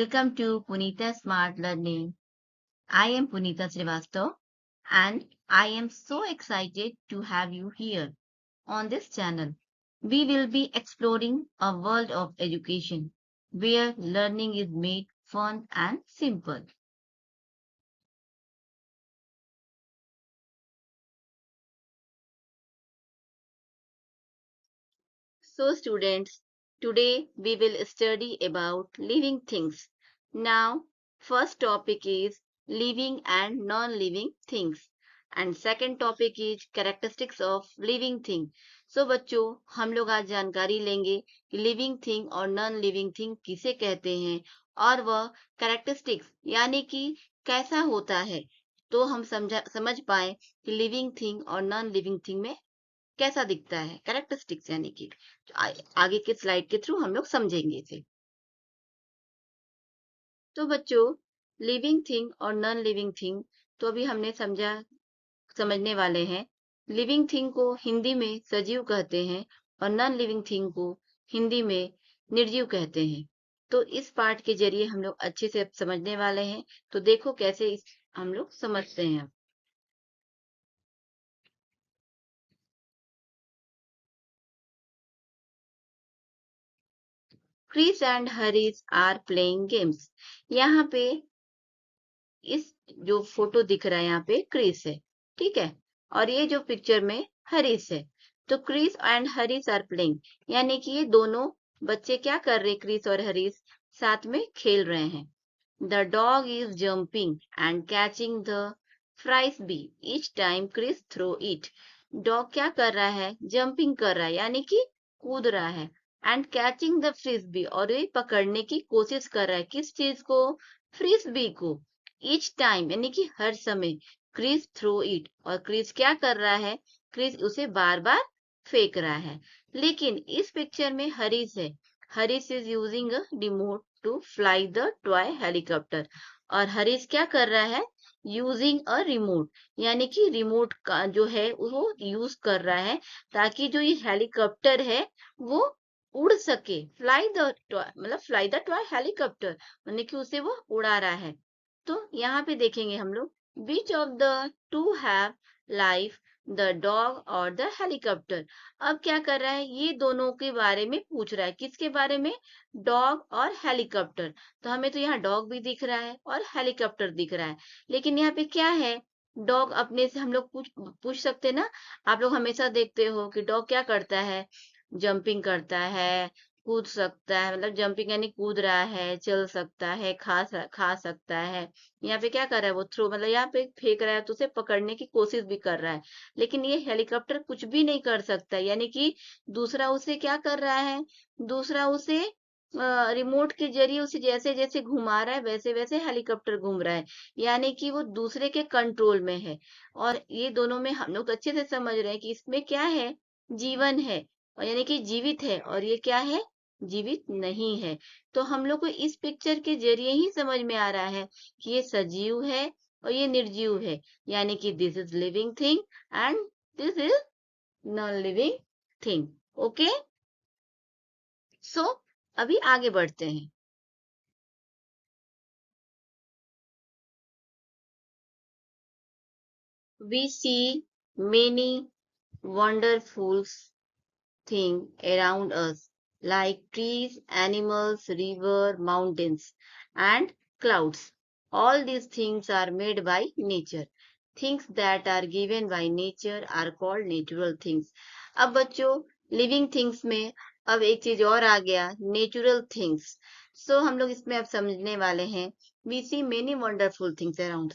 Welcome to Punita Smart Learning. I am Punita Srivastav and I am so excited to have you here on this channel. We will be exploring a world of education where learning is made fun and simple. So students, today we will study about living things. Now, first topic is living and non-living things and second topic is characteristics of living thing. So बच्चों, हम लोग आज जानकारी लेंगे कि living thing और non living thing किसे कहते हैं और वह कैरेक्टरिस्टिक्स यानी कि कैसा होता है, तो हम समझ पाए कि लिविंग थिंग और नॉन लिविंग थिंग में कैसा दिखता है, कैरेक्टरिस्टिक्स यानी कि आगे के स्लाइड के थ्रू हम लोग समझेंगे इसे। तो बच्चों, लिविंग थिंग और नॉन लिविंग थिंग तो अभी हमने समझने वाले हैं। लिविंग थिंग को हिंदी में सजीव कहते हैं और नॉन लिविंग थिंग को हिंदी में निर्जीव कहते हैं। तो इस पाठ के जरिए हम लोग अच्छे से समझने वाले हैं। तो देखो कैसे हम लोग समझते हैं। Chris and Harish are playing games. यहाँ पे इस जो फोटो दिख रहा है यहाँ पे क्रिस है, ठीक है, और ये जो पिक्चर में हरीश है। तो Chris and Harish are playing यानी कि ये दोनों बच्चे क्या कर रहे हैं, क्रिस और हरीश साथ में खेल रहे हैं। The dog is jumping and catching the frisbee each time Chris throw it. Dog क्या कर रहा है, जंपिंग कर रहा है यानी कि कूद रहा है, एंड कैचिंग द फ्रिस्बी और ये पकड़ने की कोशिश कर रहा है, किस चीज को, फ्रिस्बी को। ईच टाइम यानी कि हर समय, क्रिस थ्रो इट और क्रिस क्या कर रहा है, क्रिस उसे बार बार फेंक रहा है। लेकिन इस पिक्चर में हरीश है, Harish is using a remote to fly the toy helicopter और हरीश क्या कर रहा है, यूजिंग अ रिमोट यानी कि रिमोट का जो है वो यूज कर रहा है ताकि जो ये हेलीकॉप्टर है वो उड़ सके। फ्लाई द टॉय मतलब फ्लाई द टॉय हेलीकॉप्टर यानी कि उसे वो उड़ा रहा है। तो यहाँ पे देखेंगे हम लोग, which of the two have life, the dog और द हेलीकॉप्टर। अब क्या कर रहा है, ये दोनों के बारे में पूछ रहा है, किसके बारे में, डॉग और हेलीकॉप्टर। तो हमें तो यहाँ डॉग भी दिख रहा है और हेलीकॉप्टर दिख रहा है, लेकिन यहाँ पे क्या है, डॉग अपने से हम लोग पूछ सकते हैं ना। आप लोग हमेशा देखते हो कि डॉग क्या करता है, जंपिंग करता है, कूद सकता है, मतलब जंपिंग यानी कूद रहा है, चल सकता है, खा सकता है। यहाँ पे क्या कर रहा है, वो थ्रो मतलब यहाँ पे फेंक रहा है तो उसे पकड़ने की कोशिश भी कर रहा है। लेकिन ये हेलीकॉप्टर कुछ भी नहीं कर सकता, यानी कि दूसरा उसे क्या कर रहा है, दूसरा उसे रिमोट के जरिए उसे जैसे जैसे घुमा रहा है वैसे वैसे हेलीकॉप्टर घूम रहा है, यानी कि वो दूसरे के कंट्रोल में है। और ये दोनों में हम लोग अच्छे से समझ रहे हैं कि इसमें क्या है, जीवन है और यानी कि जीवित है, और ये क्या है, जीवित नहीं है। तो हम लोग को इस पिक्चर के जरिए ही समझ में आ रहा है कि ये सजीव है और ये निर्जीव है, यानी कि this is living thing and this is non living thing. Okay, so अभी आगे बढ़ते हैं। We see many wonderful things around us, like trees, animals, river, mountains, and clouds. All these things are made by nature. Things that are given by nature are called natural things. अब बच्चों, living things में अब एक चीज और आ गया, natural things. सो हम लोग इसमें अब समझने वाले हैं, we see many wonderful things around,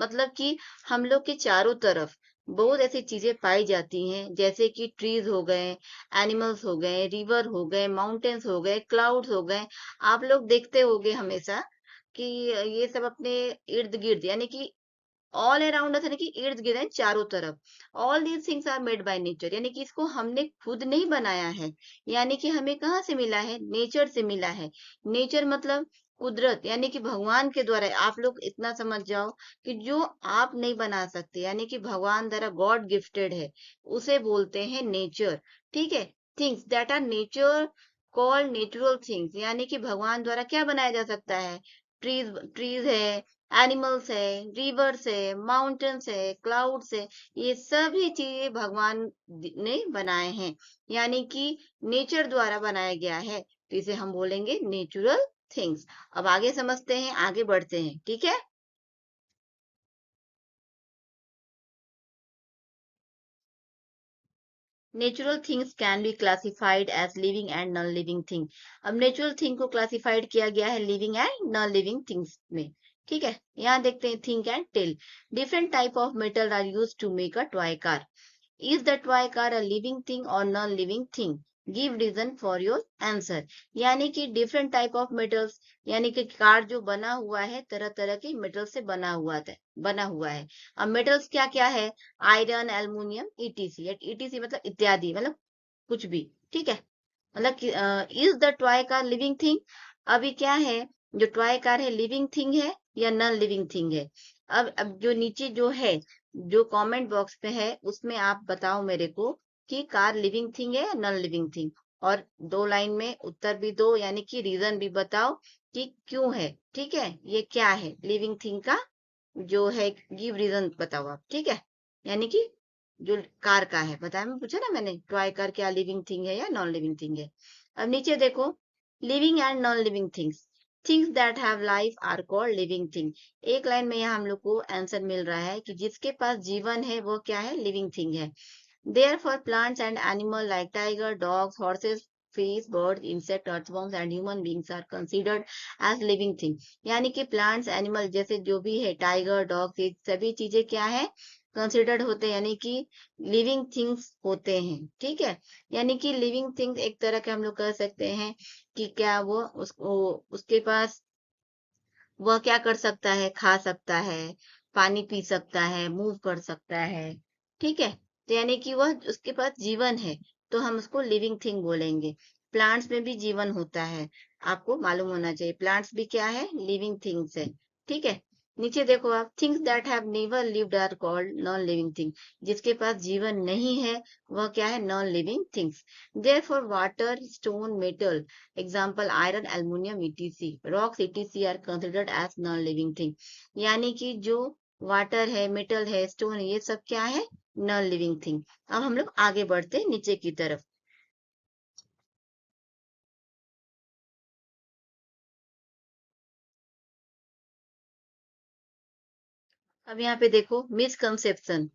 मतलब कि हम लोग के चारों तरफ बहुत ऐसी चीजें पाई जाती हैं, जैसे कि ट्रीज हो गए, एनिमल्स हो गए, रिवर हो गए, माउंटेन्स हो गए, क्लाउड्स हो गए। आप लोग देखते होंगे हमेशा कि ये सब अपने इर्द गिर्द यानी कि ऑल अराउंड अस यानी कि इर्द गिर्द है, चारों तरफ। All these things are made by nature यानी कि इसको हमने खुद नहीं बनाया है, यानी कि हमें कहाँ से मिला है, नेचर से मिला है। नेचर मतलब कुदरत यानी कि भगवान के द्वारा। आप लोग इतना समझ जाओ कि जो आप नहीं बना सकते यानी कि भगवान द्वारा गॉड गिफ्टेड है, उसे बोलते हैं नेचर, ठीक है। Things that are nature called natural things, यानी कि भगवान द्वारा क्या बनाया जा सकता है? ट्रीज, ट्रीज है, एनिमल्स है, रिवर्स है, माउंटेन्स है, क्लाउड्स है, ये सभी चीजें भगवान ने बनाए हैं, यानी कि नेचर द्वारा बनाया गया है, तो इसे हम बोलेंगे नेचुरल थिंग्स। अब आगे समझते हैं, आगे बढ़ते हैं, ठीक है। Natural things can be classified as living and non living thing. अब नेचुरल थिंग को क्लासिफाइड किया गया है living and non living things में, ठीक है। यहाँ देखते हैं, think and tell. Different type of metal are use to make a toy car. Is the toy car a living thing or non-living thing? Give reason for your answer. यानी कि different type of metals, यानी कि car जो बना हुआ है तरह तरह के मेटल से बना हुआ है। अब मेटल्स क्या क्या है? Iron, aluminium, etc. ईटीसी मतलब इत्यादि, मतलब कुछ भी, ठीक है। मतलब कि is the toy car living thing? अभी क्या है, जो टॉय कार है लिविंग थिंग है या नॉन लिविंग थिंग है? अब जो नीचे जो है, जो कमेंट बॉक्स पे है, उसमें आप बताओ मेरे को कि कार लिविंग थिंग है या नॉन लिविंग थिंग, और 2 लाइन में उत्तर भी दो, यानी कि रीजन भी बताओ कि क्यों है, ठीक है। ये क्या है लिविंग थिंग का जो है, गिव रीजन बताओ आप, ठीक है। यानी कि जो कार का है बताया, मैं पूछा ना मैंने, टॉय कार क्या लिविंग थिंग है या नॉन लिविंग थिंग है। अब नीचे देखो, living and non living things. Things that have life are called living thing. एक लाइन में यहाँ हम लोग को आंसर मिल रहा है कि जिसके पास जीवन है वो क्या है, लिविंग थिंग है। Therefore, plants and animals like tiger, dogs, horses, fish, birds, insect, earthworms and human beings are considered as living things. यानी कि प्लांट्स, एनिमल जैसे जो भी है, टाइगर, डॉग, ये सभी चीजें क्या है, कंसिडर्ड होते हैं, यानी कि लिविंग थिंग्स होते हैं, ठीक है। यानी कि लिविंग थिंग्स एक तरह के हम लोग कह सकते हैं कि क्या वो उसको, उसके पास वह क्या कर सकता है, खा सकता है, पानी पी सकता है, मूव कर सकता है, ठीक है। तो यानी कि वह, उसके पास जीवन है, तो हम उसको लिविंग थिंग बोलेंगे। प्लांट्स में भी जीवन होता है, आपको मालूम होना चाहिए, प्लांट्स भी क्या है, लिविंग थिंग्स है, ठीक है। नीचे देखो आप, things that have never lived are called non living thing. जिसके पास जीवन नहीं है वह क्या है, non living things. Therefore water, stone, metal, example iron, aluminium, ETC, rocks, ETC are considered as non living thing. यानी कि जो वाटर है, मेटल है, स्टोन है, ये सब क्या है, नॉन लिविंग थिंग। अब हम लोग आगे बढ़ते हैं नीचे की तरफ। अब यहाँ पे देखो, मिसकंसेप्शन,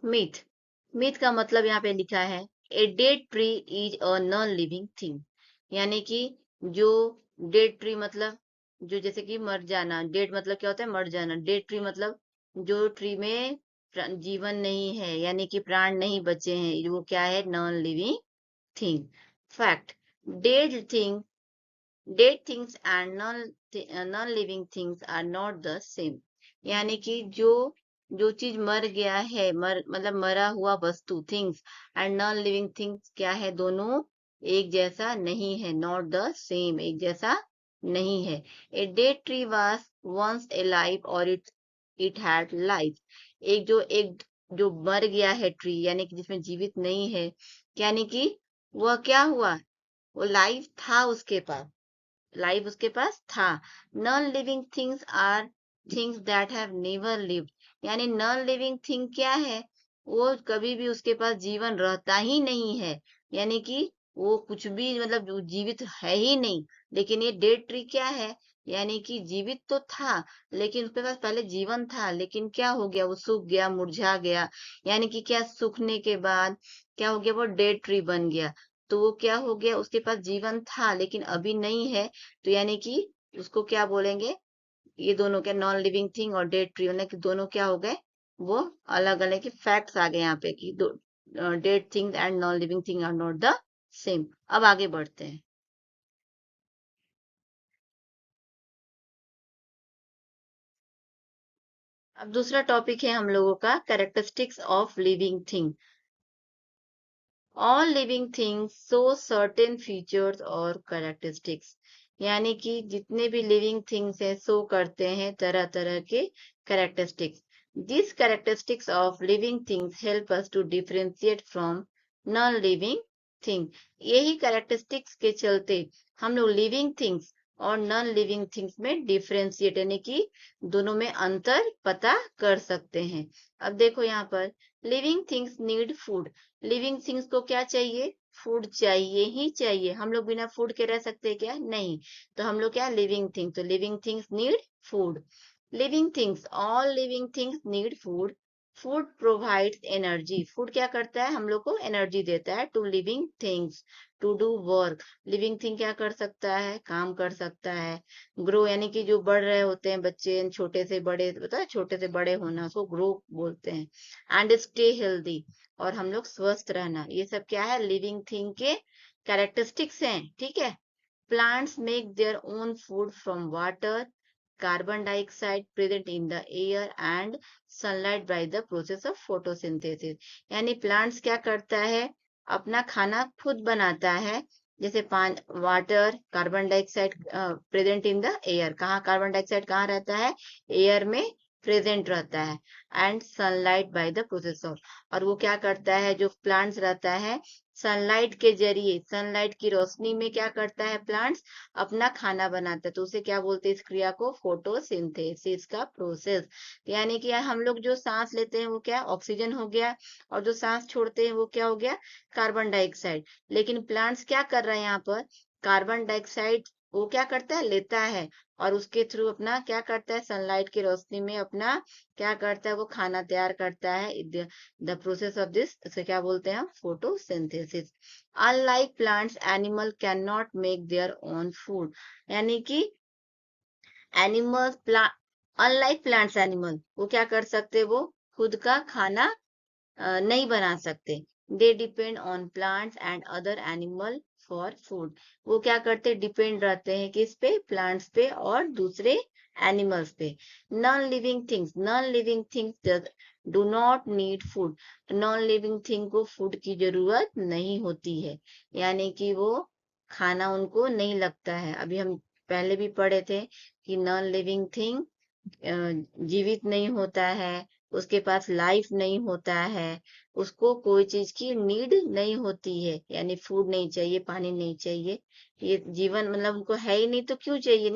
मिथ। मिथ का मतलब यहाँ पे लिखा है, a dead tree is a non living thing. यानी कि जो डेड ट्री मतलब जो जैसे कि मर जाना, डेड मतलब क्या होता है, मर जाना। डेड ट्री मतलब जो ट्री में जीवन नहीं है, यानी कि प्राण नहीं बचे हैं, वो क्या है, non living thing. Fact, dead thing, dead things and non living things are not the same. यानी कि जो चीज मर गया है, मतलब मरा हुआ वस्तु, things, and non living things क्या है, दोनों एक जैसा नहीं है, नॉट द सेम, एक जैसा नहीं है। A dead tree was once a life और इट हैड लाइफ। एक जो मर गया है ट्री, यानी कि जिसमें जीवित नहीं है, यानी कि वह क्या हुआ, वो लाइफ था उसके पास, लाइफ उसके पास था। Non living things are things that have never lived. यानी नॉन लिविंग थिंग क्या है, वो कभी भी उसके पास जीवन रहता ही नहीं है, यानी कि वो कुछ भी, मतलब जो जीवित है ही नहीं। लेकिन ये डेड ट्री क्या है, यानी कि जीवित तो था, लेकिन उसके पास पहले जीवन था, लेकिन क्या हो गया, वो सूख गया, मुरझा गया। यानी कि क्या, सूखने के बाद क्या हो गया, वो डेड ट्री बन गया। तो वो क्या हो गया, उसके पास जीवन था लेकिन अभी नहीं है, तो यानी कि उसको क्या बोलेंगे, ये दोनों क्या, नॉन लिविंग थिंग और डेड ट्री, यानी कि दोनों क्या हो गए, वो अलग अलग के फैक्ट्स आ गए यहाँ पे कि दो, dead thing and non living thing are not the same. अब आगे बढ़ते हैं। अब दूसरा टॉपिक है हम लोगों का, characteristics of living thing. All living things show certain features और कैरेक्टरिस्टिक्स। यानी कि जितने भी लिविंग थिंग्स है, शो करते हैं तरह तरह के characteristics. This characteristics of living things help us to differentiate from non living thing. यही कैरेक्टरिस्टिक्स के चलते हम लोग लिविंग थिंग्स और नॉन लिविंग थिंग्स में डिफरेंशिएट यानी कि दोनों में अंतर पता कर सकते हैं। अब देखो यहाँ पर living things need food. Living things को क्या चाहिए? फूड चाहिए ही चाहिए। हम लोग बिना फूड के रह सकते हैं क्या? नहीं। तो हम लोग क्या लिविंग थिंग, तो living things need food. Living things, all living things need food. Food provides energy. Food क्या करता है? हम लोग को एनर्जी देता है to living things to do work. Living thing क्या कर सकता है? काम कर सकता है। ग्रो यानी कि जो बढ़ रहे होते हैं बच्चे, छोटे से बड़े, पता है छोटे से बड़े होना, उसको ग्रो बोलते हैं। एंड स्टे हेल्दी, और हम लोग स्वस्थ रहना, ये सब क्या है? लिविंग थिंग के कैरेक्टरिस्टिक्स हैं। ठीक है। Plants make their own food from water, carbon dioxide present in the air and sunlight by the process of photosynthesis। यानी प्लांट्स क्या करता है? अपना खाना खुद बनाता है। जैसे water, carbon dioxide present in the air. कहाँ कार्बन डाइऑक्साइड कहाँ रहता है? एयर में प्रेजेंट रहता है। And sunlight by the process of, और वो क्या करता है? जो प्लांट्स रहता है सनलाइट के जरिए, सनलाइट की रोशनी में क्या करता है? प्लांट्स अपना खाना बनाता है। तो उसे क्या बोलते हैं? इस क्रिया को फोटोसिंथेसिस का प्रोसेस। यानी कि हम लोग जो सांस लेते हैं वो क्या? ऑक्सीजन हो गया, और जो सांस छोड़ते हैं वो क्या हो गया? Carbon dioxide. लेकिन प्लांट्स क्या कर रहा है यहाँ पर? कार्बन डाइऑक्साइड वो क्या करता है? लेता है, और उसके थ्रू अपना क्या करता है? सनलाइट की रोशनी में अपना क्या करता है? वो खाना तैयार करता है। द प्रोसेस ऑफ दिस, इसे क्या बोलते हैं हम? Photosynthesis. Unlike plants, animal can not make their own food. यानी कि एनिमल्स अनलाइक प्लांट्स, एनिमल वो क्या कर सकते? वो खुद का खाना नहीं बना सकते। They depend on plants and other animal for food. वो क्या करते? डिपेंड रहते हैं किस पे? प्लांट्स पे और दूसरे एनिमल्स पे। Non living things do not need food. Non living thing को फूड की जरूरत नहीं होती है, यानी कि वो खाना उनको नहीं लगता है। अभी हम पहले भी पढ़े थे कि नॉन लिविंग थिंग जीवित नहीं होता है, उसके पास लाइफ नहीं होता है, उसको कोई चीज की नीड नहीं होती है, यानी फूड नहीं चाहिए, पानी नहीं चाहिए। ये जीवन मतलब उनको है ही नहीं, तो क्यों चाहिए?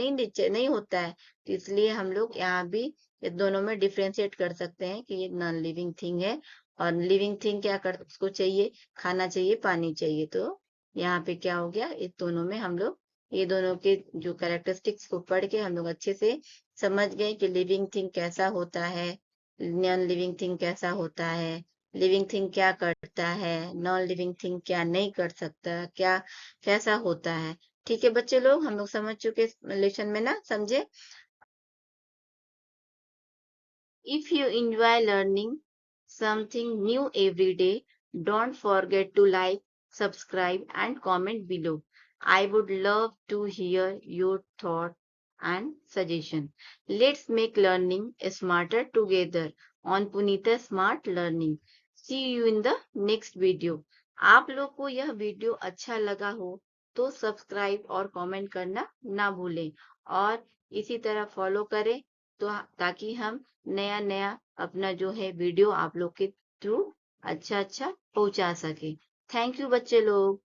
नहीं होता है। तो इसलिए हम लोग यहाँ भी ये दोनों में डिफ्रेंशिएट कर सकते हैं कि ये नॉन लिविंग थिंग है, और लिविंग थिंग क्या कर, उसको चाहिए खाना चाहिए, पानी चाहिए। तो यहाँ पे क्या हो गया? इस दोनों में हम लोग ये दोनों के जो कैरेक्टरिस्टिक्स को पढ़ के हम लोग अच्छे से समझ गए कि लिविंग थिंग कैसा होता है, नॉन लिविंग थिंग कैसा होता है, लिविंग थिंग क्या करता है, नॉन लिविंग थिंग क्या नहीं कर सकता, क्या कैसा होता है। ठीक है बच्चे लोग, हम लोग समझ चुके लेसन में ना? समझे? If you enjoy learning something new every day, don't forget to like, subscribe, and comment below. I would love to hear your thought and suggestion. Let's make learning smarter together on Punita Smart Learning. See you in the next video. आप लोग को यह video अच्छा लगा हो तो subscribe और comment करना ना भूलें, और इसी तरह फॉलो करें, तो ताकि हम नया नया अपना जो है वीडियो आप लोग के थ्रू अच्छा अच्छा पहुंचा सके। थैंक यू बच्चे लोग।